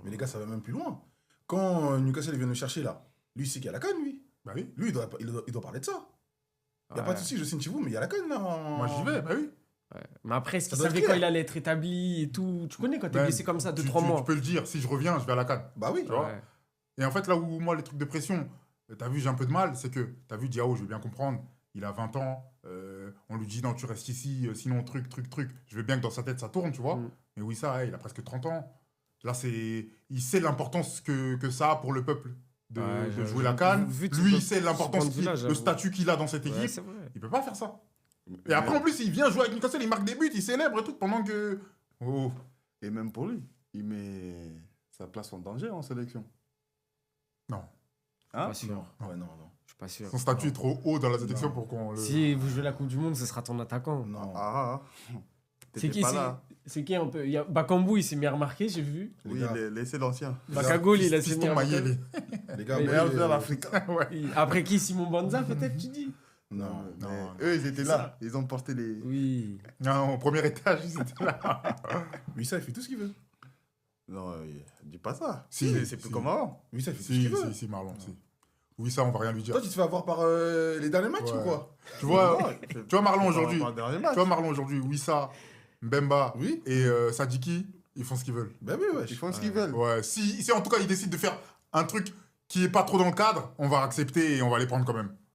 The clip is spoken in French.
Mais les gars, ça va même plus loin. Quand Newcastle vient nous chercher là, lui, c'est qu'il y a la canne, lui. Bah oui. Lui, il doit parler de ça. Il n'y a Ouais. pas de souci, je signe chez vous, mais il y a la canne là. Moi, j'y vais, bah oui. Ouais. Mais après, est-ce Ça qu'il doit être savait quand clair. il allait être établi et tout? Tu connais quand t'es Ben, blessé comme ça, tu 2-3 mois. Tu peux le dire, si je reviens, je vais à la CAN. Bah oui. Tu vois. Ouais. Et en fait, là où moi, les trucs de pression, t'as vu, j'ai un peu de mal, c'est que t'as vu Diao, je vais bien comprendre, il a 20 ans, on lui dit non, tu restes ici, sinon truc. Je veux bien que dans sa tête ça tourne, tu vois. Mm. Mais oui, ça, il a presque 30 ans. Là, il sait l'importance que ça a pour le peuple de, Ouais, de je- jouer je- la CAN. vu de Lui, ce il sait l'importance, point de vue-là, le j'avoue. statut qu'il a dans cette Ouais, équipe. c'est vrai. Il peut pas faire ça. Et après, en plus, il vient jouer avec Newcastle, il marque des buts, il célèbre et tout, pendant que... Oh. Et même pour lui, il met sa place en danger en sélection. Non. Hein? Pas sûr. Ouais, non. Je suis pas sûr. Son statut est trop haut dans la sélection Non. pour qu'on le... Si vous jouez la Coupe du Monde, ce sera ton attaquant. Non. Ah, C'est t'étais qui pas là. C'est qui un peu? Il y a Bakambu, il s'est mis à remarquer, j'ai vu. Les Oui, gars. laissez l'ancien. Bakagol, il a signé Piston un Mayele. Les gars, Mais- moi, Meilleur il- joueur d'Afrique. Ouais. Après qui? Simon Banza, peut-être, tu dis? Non. Mais non. eux, ils étaient C'est là. ça. Ils ont porté les. Oui. Non, au premier étage, c'était là. Lui, ça, il fait tout ce qu'il veut. Non, dis pas ça. Si, C'est plus si. comme avant. Lui, ça, il fait tout ce qu'il veut. Si, Marlon, si. Oui, ça, on va rien lui dire. Toi, tu te fais avoir par les derniers matchs Ouais. ou quoi? Tu vois, Non, tu vois Marlon aujourd'hui. Pas le dernier Tu match. vois Marlon aujourd'hui, Wissa, Mbemba Oui. et Sadiki, ils font ce qu'ils veulent. Bah oui, ouais. Ils font ce qu'ils veulent. Ouais, si en tout cas ils décident de faire un truc qui est pas trop dans le cadre, on va accepter et on va les prendre quand même.